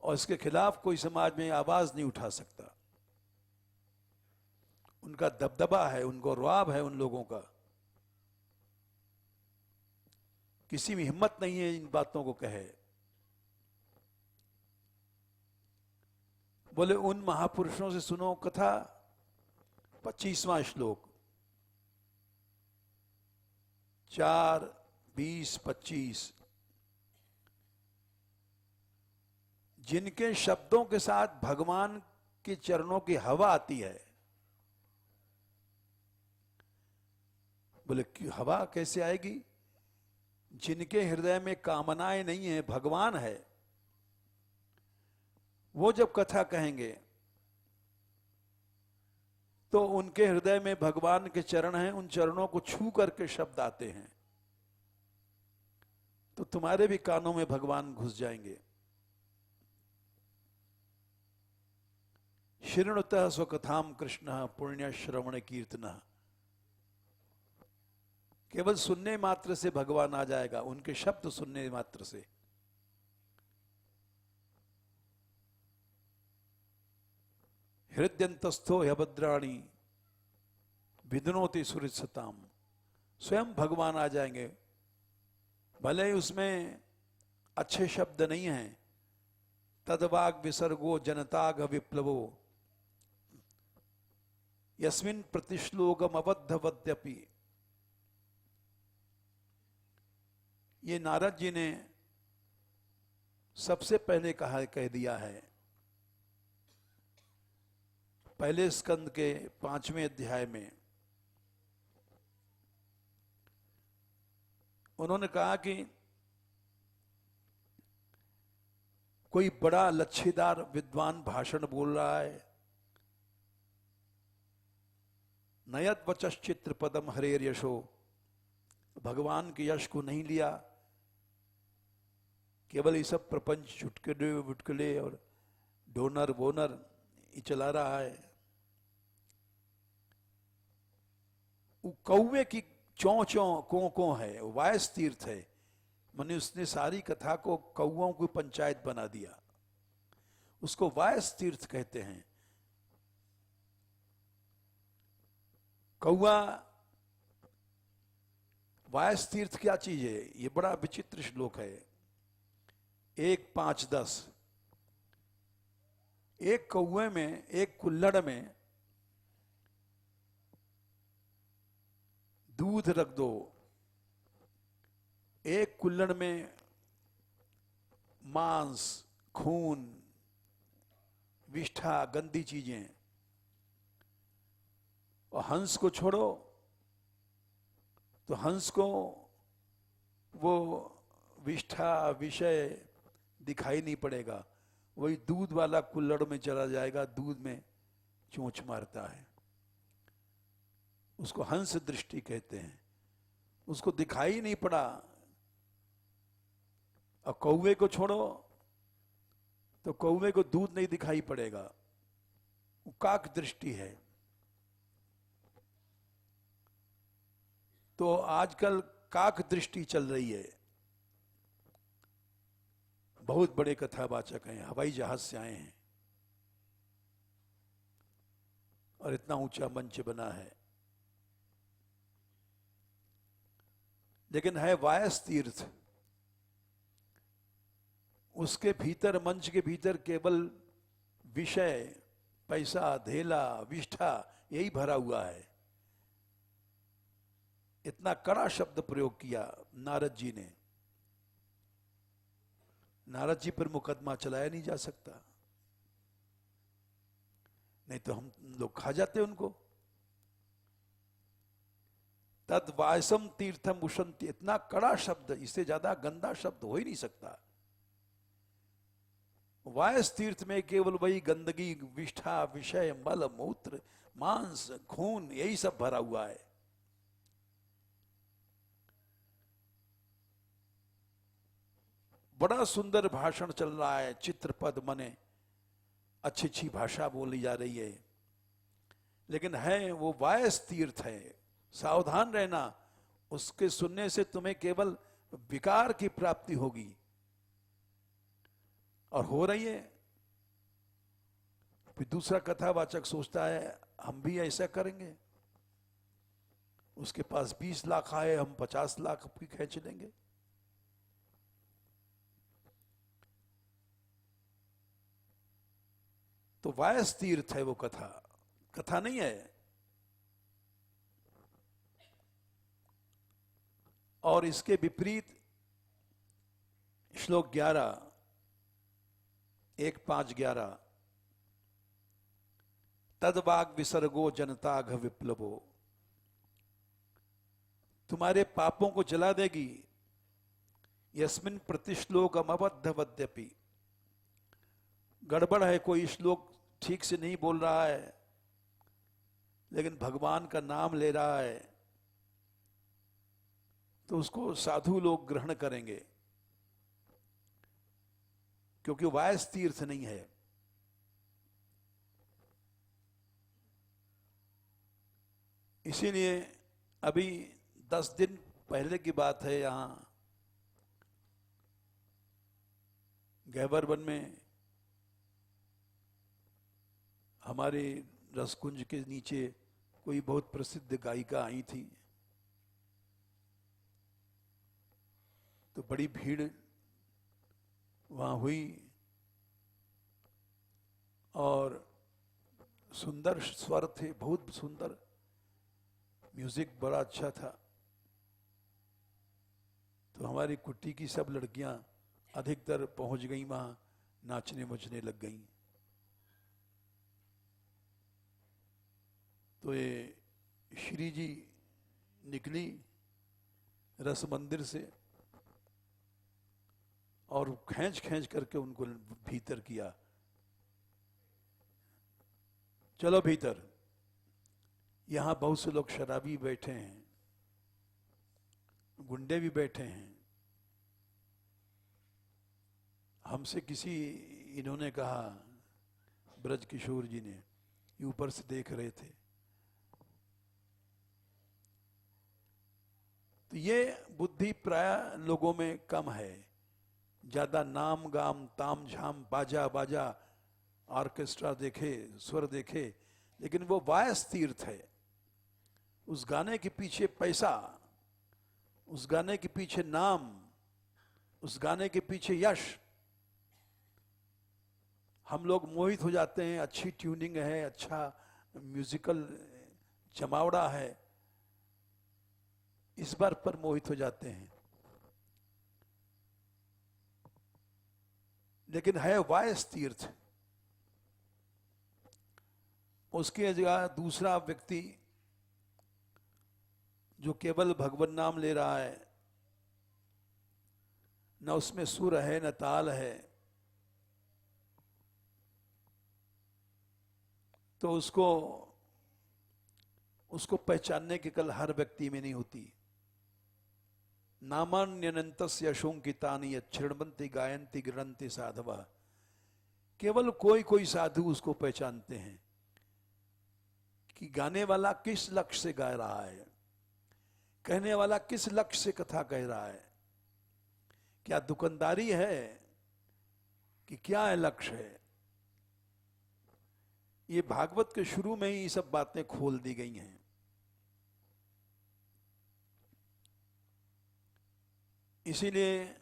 और इसके खिलाफ कोई समाज में आवाज नहीं उठा सकता। उनका दबदबा है, उनको रुआब है उन लोगों का, किसी में हिम्मत नहीं है इन बातों को कहे। बोले उन महापुरुषों से सुनो कथा। 25वां श्लोक, 4, 20, 25, जिनके शब्दों के साथ भगवान के चरणों की हवा आती है। बोले क्यों हवा कैसे आएगी? जिनके हृदय में कामनाएं नहीं है, भगवान है, वो जब कथा कहेंगे तो उनके हृदय में भगवान के चरण हैं, उन चरणों को छू करके शब्द आते हैं, तो तुम्हारे भी कानों में भगवान घुस जाएंगे। शृणुतः स्वकथाम कृष्ण पुण्य श्रवण कीर्तन। केवल सुनने मात्र से भगवान आ जाएगा, उनके शब्द सुनने मात्र से। हृदयंतस्थो ह्यभद्राणी विदनोति सुरिसताम। स्वयं भगवान आ जाएंगे, भले ही उसमें अच्छे शब्द नहीं हैं। तदवाग विसर्गो जनताग विप्लवो यस्मिन प्रतिश्लोकम अबद्धवद्यपि। ये नारद जी ने सबसे पहले कह दिया है, पहले स्कंद के 5वें अध्याय में। उन्होंने कहा कि कोई बड़ा लच्छेदार विद्वान भाषण बोल रहा है, नयत वचश्चित्र पदम हरेर यशो, भगवान के यश को नहीं लिया, केवल ये सब प्रपंच चुटकुले वुटकुले और डोनर वोनर ये चला रहा है। कौवे की चौं चौं को है, वायस तीर्थ है, माने उसने सारी कथा को कौओं की पंचायत बना दिया, उसको वायस तीर्थ कहते हैं। कौआ वायस तीर्थ क्या चीज है? ये बड़ा विचित्र श्लोक है। 1, 5, 10। एक कौए में, एक कुल्हड़ में दूध रख दो, एक कुल्हड़ में मांस, खून, विष्ठा, गंदी चीजें, और हंस को छोड़ो तो हंस को वो विष्ठा विषय दिखाई नहीं पड़ेगा, वही दूध वाला कुल्हड़ में चला जाएगा, दूध में चोंच मारता है, उसको हंस दृष्टि कहते हैं। उसको दिखाई नहीं पड़ा। और कौवे को छोड़ो तो कौवे को दूध नहीं दिखाई पड़ेगा, वो काक दृष्टि है। तो आजकल काक दृष्टि चल रही है। बहुत बड़े कथावाचक हैं, हवाई जहाज से आए हैं और इतना ऊंचा मंच बना है। लेकिन है वायस तीर्थ, उसके भीतर, मंच के भीतर केवल विषय, पैसा, धेला, विष्ठा यही भरा हुआ है। इतना कड़ा शब्द प्रयोग किया नारद जी ने। नारद जी पर मुकदमा चलाया नहीं जा सकता, नहीं तो हम लोग खा जाते उनको। तद वायसम तीर्थम उशंति, इतना कड़ा शब्द, इससे ज्यादा गंदा शब्द हो ही नहीं सकता। वायस तीर्थ में केवल वही गंदगी, विष्ठा, विषय, मल, मूत्र, मांस, खून यही सब भरा हुआ है। बड़ा सुंदर भाषण चल रहा है, चित्रपद मने अच्छी अच्छी भाषा बोली जा रही है, लेकिन है वो वायस तीर्थ है। सावधान रहना, उसके सुनने से तुम्हें केवल विकार की प्राप्ति होगी, और हो रही है। फिर दूसरा कथावाचक सोचता है हम भी ऐसा करेंगे, उसके पास 20 लाख आए, हम 50 लाख की खींच लेंगे। तो वायस तीर्थ है वो कथा, कथा नहीं है। और इसके विपरीत श्लोक 11, 1-5-11, तदवाग विसर्गो जनताघ विप्लवो, तुम्हारे पापों को जला देगी। यस्मिन प्रतिश्लोकम अबद्धवद्यपि, गड़बड़ है, कोई श्लोक ठीक से नहीं बोल रहा है, लेकिन भगवान का नाम ले रहा है, तो उसको साधु लोग ग्रहण करेंगे, क्योंकि वायस तीर्थ नहीं है। इसीलिए अभी 10 दिन पहले की बात है, यहां गहबर वन में हमारे रसकुंज के नीचे कोई बहुत प्रसिद्ध गायिका आई थी। तो बड़ी भीड़ वहां हुई और सुंदर स्वर थे, बहुत सुंदर, म्यूजिक बड़ा अच्छा था। तो हमारी कुट्टी की सब लड़कियां अधिकतर पहुंच गई वहां, नाचने मुचने लग गई। तो ये श्री जी निकली रस मंदिर से और खींच खींच करके उनको भीतर किया, चलो भीतर। यहां बहुत से लोग शराबी बैठे हैं, गुंडे भी बैठे हैं। हमसे किसी, इन्होंने कहा, ब्रज किशोर जी ने, ऊपर से देख रहे थे। तो ये बुद्धि प्राय लोगों में कम है। ज्यादा नाम गाम, ताम झाम, बाजा बाजा, ऑर्केस्ट्रा देखे, स्वर देखे, लेकिन वो वायस तीर्थ है। उस गाने के पीछे पैसा, उस गाने के पीछे नाम, उस गाने के पीछे यश, हम लोग मोहित हो जाते हैं। अच्छी ट्यूनिंग है, अच्छा म्यूजिकल जमावड़ा है, इस बार पर मोहित हो जाते हैं। लेकिन है वायस तीर्थ। उसके जगह दूसरा व्यक्ति जो केवल भगवान नाम ले रहा है, न उसमें सुर है न ताल है, तो उसको पहचानने की कल हर व्यक्ति में नहीं होती। नामान्यनंतस्य यशोंकितानि यच्छृण्वन्ति गायन्ति गृह्णन्ति साधवः। केवल कोई कोई साधु उसको पहचानते हैं कि गाने वाला किस लक्ष्य से गा रहा है, कहने वाला किस लक्ष्य से कथा कह रहा है, क्या दुकानदारी है कि क्या है लक्ष्य है। ये भागवत के शुरू में ही ये सब बातें खोल दी गई हैं। इसीलिए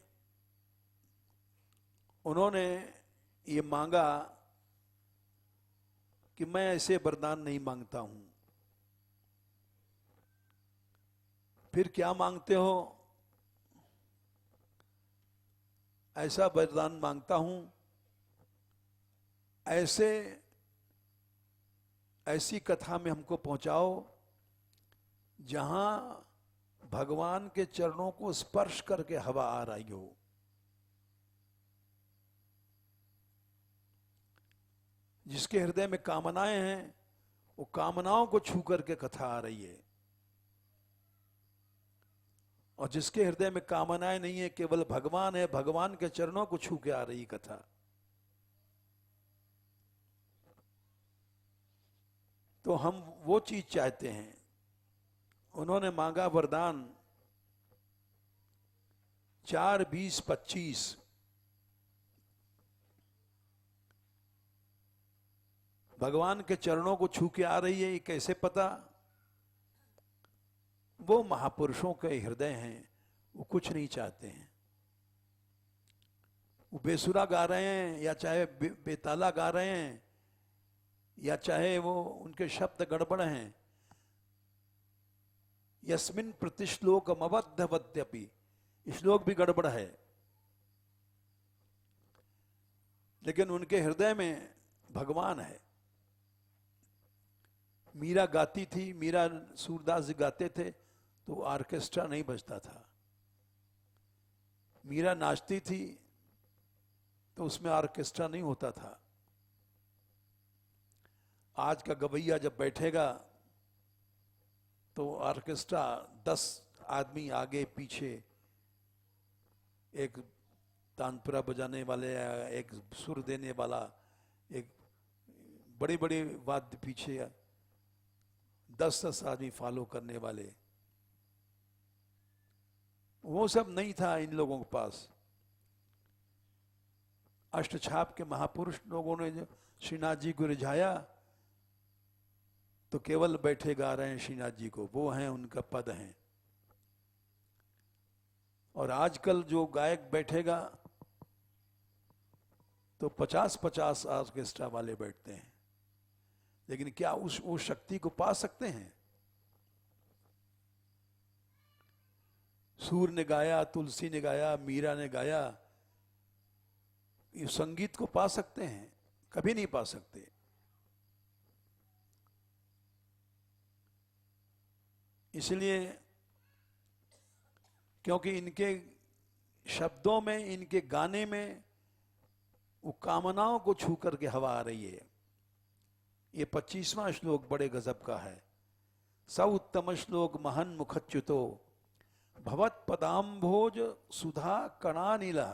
उन्होंने ये मांगा कि मैं ऐसे वरदान नहीं मांगता हूं। फिर क्या मांगते हो? ऐसा वरदान मांगता हूं, ऐसी कथा में हमको पहुंचाओ जहां भगवान के चरणों को स्पर्श करके हवा आ रही हो। जिसके हृदय में कामनाएं हैं वो कामनाओं को छू करके कथा आ रही है, और जिसके हृदय में कामनाएं नहीं है, केवल भगवान है, भगवान के चरणों को छू के आ रही कथा। तो हम वो चीज चाहते हैं। उन्होंने मांगा वरदान 4-20-25। भगवान के चरणों को छू के आ रही है, ये कैसे पता? वो महापुरुषों के हृदय हैं, वो कुछ नहीं चाहते हैं। वो बेसुरा गा रहे हैं या चाहे बेताला गा रहे हैं या चाहे वो उनके शब्द गड़बड़ हैं। यस्मिन प्रतिश्लोकम अबद्धवद्यपि, श्लोक भी गड़बड़ है, लेकिन उनके हृदय में भगवान है। मीरा गाती थी, मीरा सूरदास जी गाते थे तो ऑर्केस्ट्रा नहीं बजता था। मीरा नाचती थी तो उसमें ऑर्केस्ट्रा नहीं होता था। आज का गवैया जब बैठेगा तो ऑर्केस्ट्रा 10 आदमी आगे पीछे, एक तानपुरा बजाने वाले, एक सुर देने वाला, एक बड़े बड़े वाद्य पीछे 10-10 आदमी फॉलो करने वाले, वो सब नहीं था इन लोगों के पास। अष्टछाप के महापुरुष लोगों ने जो श्रीनाथ जी को रिझाया तो केवल बैठे गा रहे हैं श्रीनाथ जी को, वो हैं, उनका पद हैं। और आजकल जो गायक बैठेगा तो 50-50 ऑर्केस्ट्रा वाले बैठते हैं, लेकिन क्या उस शक्ति को पा सकते हैं? सूर ने गाया, तुलसी ने गाया, मीरा ने गाया, इस संगीत को पा सकते हैं? कभी नहीं पा सकते। इसलिए क्योंकि इनके शब्दों में, इनके गाने में वो कामनाओं को छू करके हवा आ रही है। ये 25वां श्लोक बड़े गजब का है। स उत्तम श्लोक महन मुखच्युतो भवत पदाम्भोज सुधा कणानीला।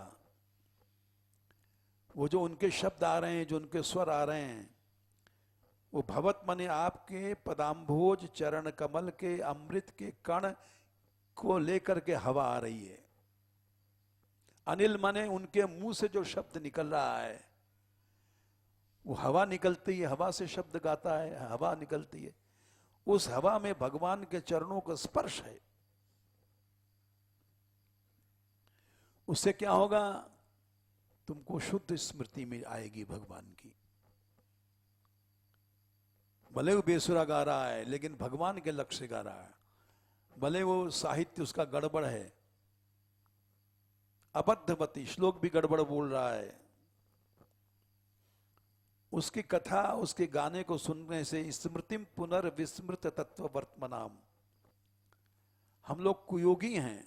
वो जो उनके शब्द आ रहे हैं, जो उनके स्वर आ रहे हैं, वो भवत माने आपके पदाम्भोज चरण कमल के अमृत के कण को लेकर के हवा आ रही है। अनिल माने उनके मुंह से जो शब्द निकल रहा है, वो हवा निकलती है, हवा से शब्द गाता है, हवा निकलती है। उस हवा में भगवान के चरणों का स्पर्श है। उससे क्या होगा? तुमको शुद्ध स्मृति में आएगी भगवान की। भले वो बेसुरा गा रहा है लेकिन भगवान के लक्ष्य से गा रहा है। भले वो साहित्य उसका गड़बड़ है, अबद्धवती श्लोक भी गड़बड़ बोल रहा है, उसकी कथा, उसके गाने को सुनने से स्मृतिम पुनर्विस्मृत तत्व वर्तमानाम। हम लोग कुयोगी हैं,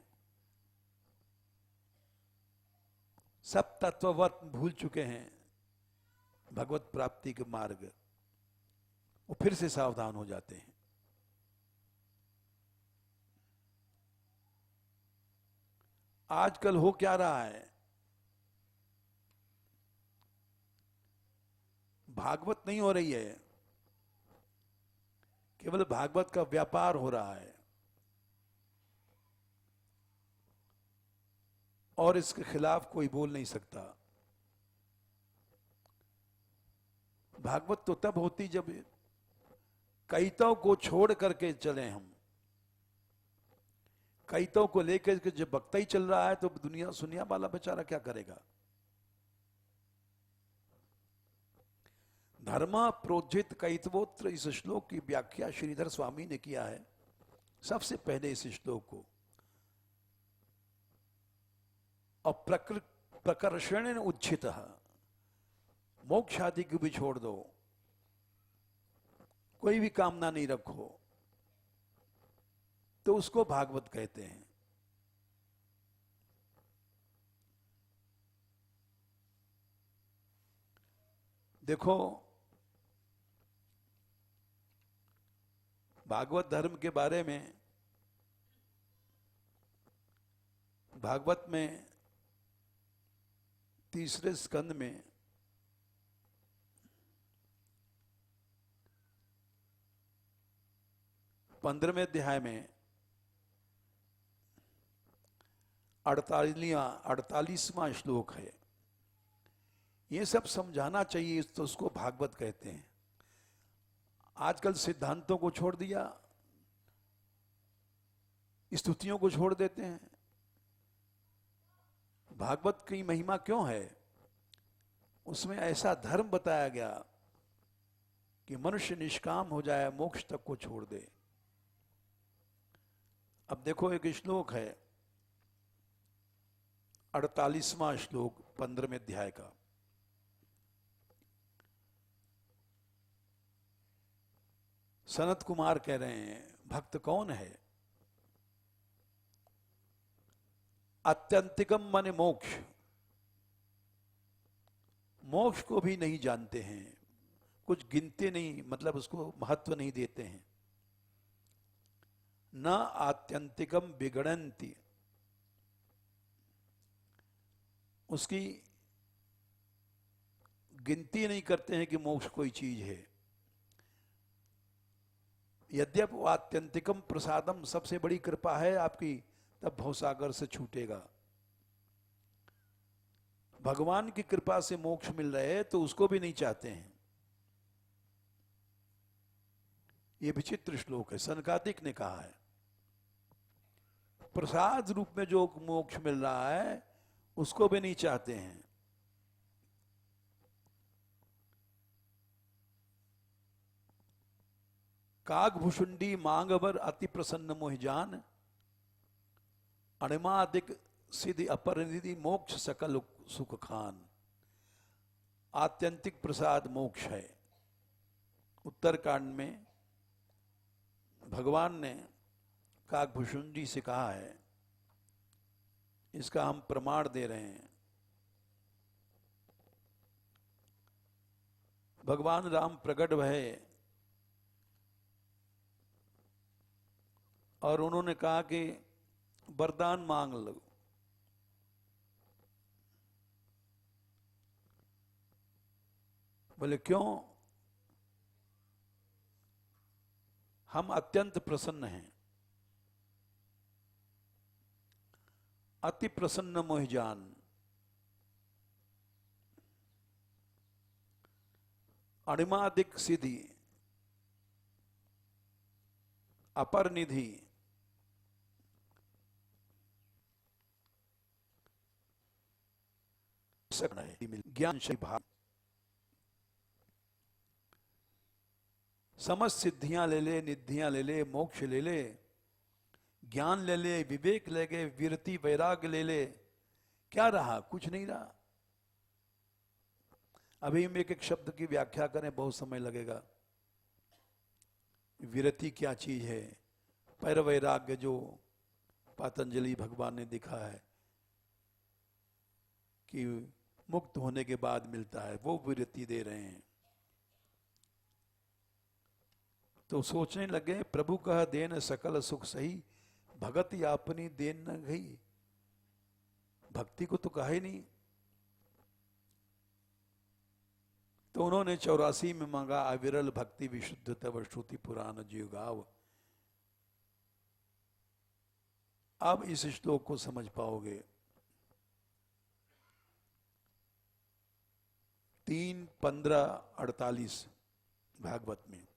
सब तत्ववर्त भूल चुके हैं भगवत प्राप्ति के मार्ग। वो फिर से सावधान हो जाते हैं। आजकल हो क्या रहा है, भागवत नहीं हो रही है, केवल भागवत का व्यापार हो रहा है और इसके खिलाफ कोई बोल नहीं सकता। भागवत तो तब होती जब कईतों को छोड़ करके चले हम। कईतों को लेकर के जब बकता ही चल रहा है तो दुनिया सुनिया वाला बेचारा क्या करेगा। धर्म प्रोज्झित कईतवोत्र इस श्लोक की व्याख्या श्रीधर स्वामी ने किया है। सबसे पहले इस श्लोक को और प्रकर्षण उच्छित, मोक्ष आदि को भी छोड़ दो, कोई भी कामना नहीं रखो, तो उसको भागवत कहते हैं। देखो, भागवत धर्म के बारे में भागवत में तीसरे स्कंद में 15वें अध्याय में 48वां श्लोक है। ये सब समझाना चाहिए, तो उसको भागवत कहते हैं। आजकल सिद्धांतों को छोड़ दिया, स्तुतियों को छोड़ देते हैं। भागवत की महिमा क्यों है? उसमें ऐसा धर्म बताया गया कि मनुष्य निष्काम हो जाए, मोक्ष तक को छोड़ दे। अब देखो, एक श्लोक है 48वां श्लोक 15वें अध्याय का। सनत कुमार कह रहे हैं, भक्त कौन है? अत्यंतिकम माने मोक्ष, मोक्ष को भी नहीं जानते हैं, कुछ गिनते नहीं, मतलब उसको महत्व नहीं देते हैं। न आत्यंतिकम बिगड़ंती, उसकी गिनती नहीं करते हैं कि मोक्ष कोई चीज है। यद्यप आत्यंतिकम प्रसादम, सबसे बड़ी कृपा है आपकी, तब भवसागर से छूटेगा। भगवान की कृपा से मोक्ष मिल रहे है तो उसको भी नहीं चाहते हैं। यह विचित्र श्लोक है, सनकादिक ने कहा है। प्रसाद रूप में जो मोक्ष मिल रहा है उसको भी नहीं चाहते हैं। कागभुषुंडी मांगवर अति प्रसन्न मोहिजान, अणिमादिक सिद्धि अपरिनिधि मोक्ष सकल सुख खान। आत्यंतिक प्रसाद मोक्ष है। उत्तरकांड में भगवान ने कागभुषुंडी से कहा है, इसका हम प्रमाण दे रहे हैं। भगवान राम प्रकट भये और उन्होंने कहा कि वरदान मांग लो। बोले क्यों? हम अत्यंत प्रसन्न हैं, अति प्रसन्न मोहिजान। अणिमादिक सिद्धि अपर निधि, ज्ञान भाग, समस्त सिद्धियां ले ले, निधियां ले ले, मोक्ष ले ले, ज्ञान ले ले, विवेक ले गए, विरति वैराग्य ले ले, क्या रहा? कुछ नहीं रहा। अभी हम एक एक शब्द की व्याख्या करें बहुत समय लगेगा। विरति क्या चीज है? पर वैराग्य जो पतंजलि भगवान ने दिखा है कि मुक्त होने के बाद मिलता है, वो विरति दे रहे हैं। तो सोचने लगे प्रभु कह देन सकल सुख सही, भगत यापनी देन न गई। भक्ति को तो कहा ही नहीं। तो उन्होंने 84 में मांगा, अविरल भक्ति विशुद्ध तव श्रुति पुराण जीव गाव। अब इस श्लोक को समझ पाओगे। 3:15-48 भागवत में,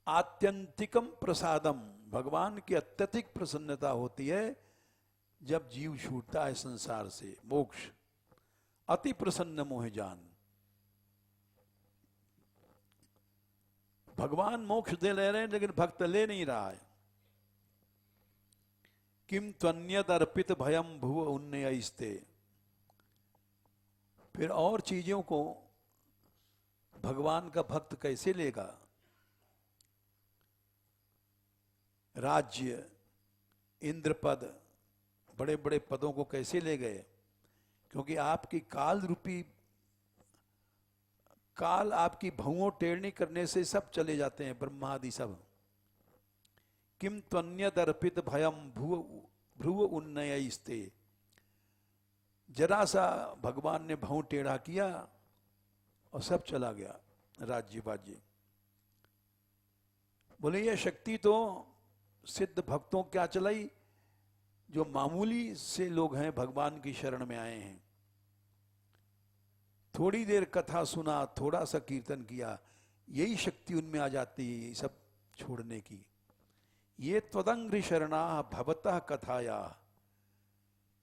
आत्यंतिकम प्रसादम, भगवान की अत्यधिक प्रसन्नता होती है जब जीव छूटता है संसार से, मोक्ष। अति प्रसन्न मोह जान, भगवान मोक्ष दे ले रहे हैं लेकिन भक्त ले नहीं रहा है। किम त्वन्यद अर्पित भयम भुव उन्नयस्ते, फिर और चीजों को भगवान का भक्त कैसे लेगा? राज्य, इंद्रपद, बड़े बड़े पदों को कैसे ले गए? क्योंकि आपकी काल रूपी, काल आपकी भुवों टेढ़नी करने से सब चले जाते हैं, ब्रह्मा आदि सब। किम त्वन्यद अर्पित भयम भ्रुव उन्नयस्ते, जरा सा भगवान ने भौं टेढ़ा किया और सब चला गया, राज्य वाज्य। बोले ये शक्ति तो सिद्ध भक्तों क्या चलाई, जो मामूली से लोग हैं, भगवान की शरण में आए हैं, थोड़ी देर कथा सुना, थोड़ा सा कीर्तन किया, यही शक्ति उनमें आ जाती है सब छोड़ने की। ये त्वदंग्रि शरणा भवतः कथाया,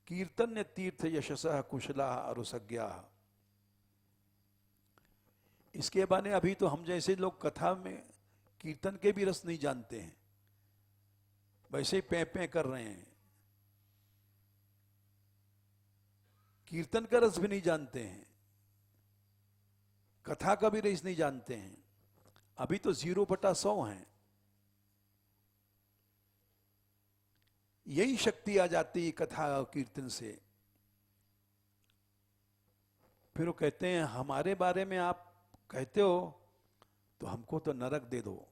कीर्तन्य तीर्थ यशसः कुशला अरुसज्ञा। इसके बारे अभी तो हम जैसे लोग कथा में कीर्तन के भी रस नहीं जानते हैं, वैसे ही पे पे कर रहे हैं, कीर्तन का रस भी नहीं जानते हैं, कथा का भी रस नहीं जानते हैं। अभी तो 0/100 हैं। यही शक्ति आ जाती है कथा और कीर्तन से। फिर वो कहते हैं हमारे बारे में आप कहते हो तो हमको तो नरक दे दो।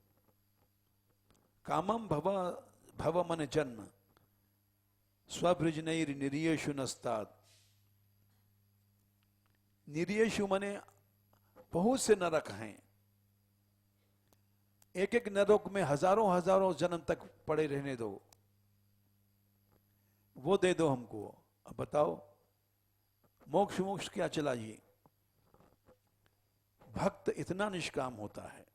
कामम भव मन जन्म स्वभृजनैर निरीयेषु नस्तात्। निरीयेषु मने बहुत से नरक हैं, एक एक नरक में हजारों हजारों जन्म तक पड़े रहने दो, वो दे दो हमको। अब बताओ मोक्ष मोक्ष क्या चला ये? भक्त इतना निष्काम होता है।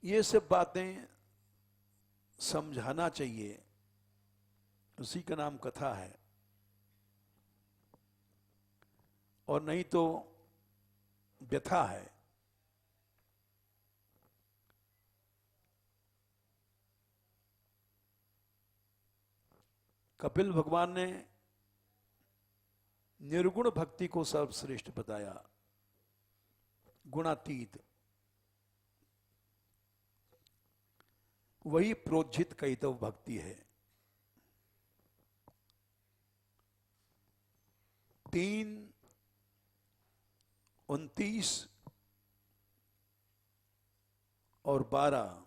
ये सब बातें समझाना चाहिए, उसी का नाम कथा है। और नहीं तो व्यथा है। कपिल भगवान ने निर्गुण भक्ति को सर्वश्रेष्ठ बताया, गुणातीत। वही प्रोज्झित कैतव भक्ति है। 3:29 और 12,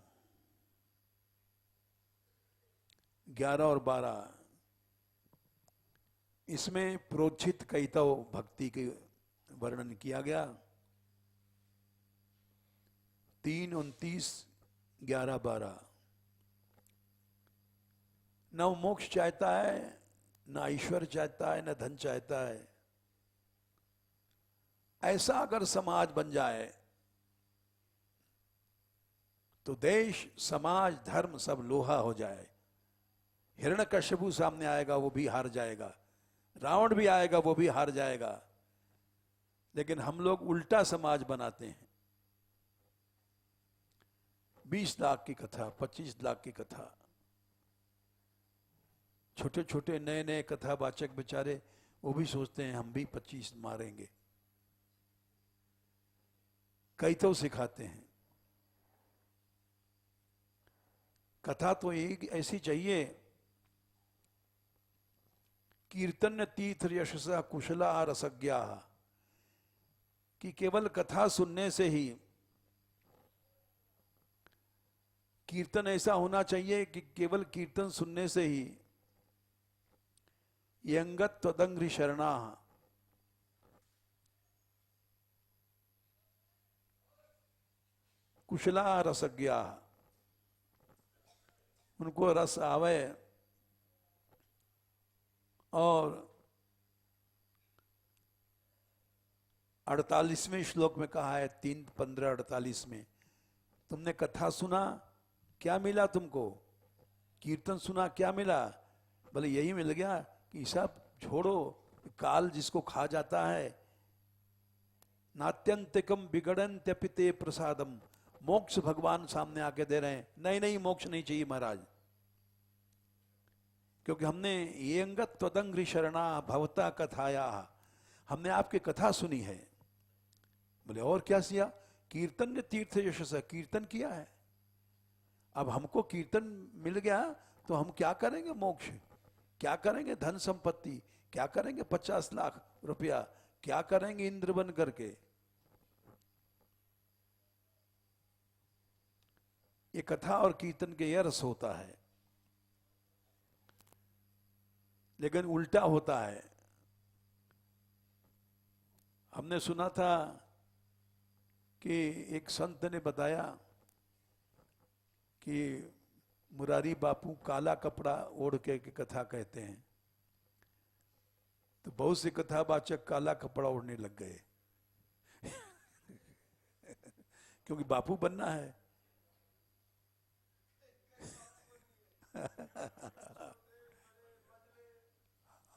11 और 12, इसमें प्रोज्झित कैतव भक्ति के वर्णन किया गया। 3:29, 11, 12। न वो मोक्ष चाहता है, न ईश्वर चाहता है, न धन चाहता है। ऐसा अगर समाज बन जाए तो देश, समाज, धर्म सब लोहा हो जाए। हिरण्यकश्यपु सामने आएगा वो भी हार जाएगा, रावण भी आएगा वो भी हार जाएगा। लेकिन हम लोग उल्टा समाज बनाते हैं। 20 लाख की कथा, 25 लाख की कथा, छोटे छोटे नए नए कथावाचक बेचारे वो भी सोचते हैं हम भी 25 मारेंगे, कई तो सिखाते हैं। कथा तो एक ऐसी चाहिए, कीर्तन तीर्थ यशसा कुशला रसज्ञा, कि केवल कथा सुनने से ही, कीर्तन ऐसा होना चाहिए कि केवल कीर्तन सुनने से ही यंगत त्वदंग्रि शरणा, कुशला रसज्ञा, उनको रस आवे और 48वें श्लोक में कहा है 3:15-48 में, तुमने कथा सुना क्या मिला तुमको, कीर्तन सुना क्या मिला, बोले यही मिल गया कि सब छोड़ो, काल जिसको खा जाता है, नात्यंतिकम बिगड़न्त्यपिते प्रसादम, मोक्ष भगवान सामने आके दे रहे हैं, नहीं नहीं मोक्ष नहीं चाहिए महाराज, क्योंकि हमने ये अंगत त्वदंग्रि शरणा भवता कथाया, हमने आपकी कथा सुनी है। बोले और क्या सिया, कीर्तन ने तीर्थ यशस, कीर्तन किया है, अब हमको कीर्तन मिल गया तो हम क्या करेंगे, मोक्ष क्या करेंगे, धन संपत्ति क्या करेंगे, 50 लाख रुपया क्या करेंगे इंद्र बन करके। ये कथा और कीर्तन के यह रस होता है, लेकिन उल्टा होता है। हमने सुना था कि एक संत ने बताया कि मुरारी बापू काला कपड़ा ओढ़ के कथा कहते हैं, तो बहुत से कथावाचक काला कपड़ा ओढ़ने लग गए क्योंकि बापू बनना है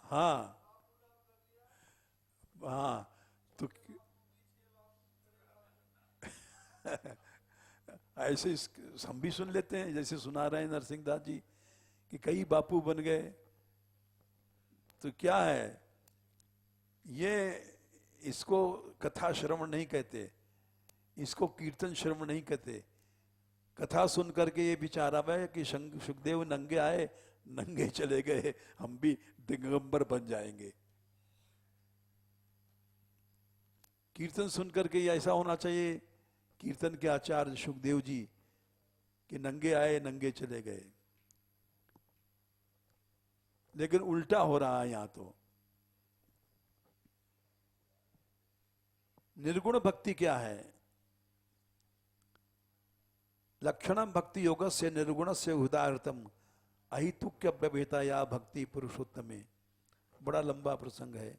हाँ हाँ, तो ऐसे हम भी सुन लेते हैं, जैसे सुना रहे हैं नरसिंह दास जी कि कई बापू बन गए, तो क्या है ये, इसको कथा श्रवण नहीं कहते, इसको कीर्तन श्रवण नहीं कहते। कथा सुन करके ये विचार आवे कि सुखदेव नंगे आए नंगे चले गए, हम भी दिगंबर बन जाएंगे। कीर्तन सुन करके ये ऐसा होना चाहिए, कीर्तन के आचार्य सुखदेव जी कि नंगे आए नंगे चले गए, लेकिन उल्टा हो रहा है यहां तो। निर्गुण भक्ति क्या है, लक्षणम भक्ति योग से निर्गुण से उदाहृतम अहितुक्य व्यभेता या भक्ति पुरुषोत्तमे। बड़ा लंबा प्रसंग है,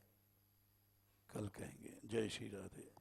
कल कहेंगे। जय श्री राधे।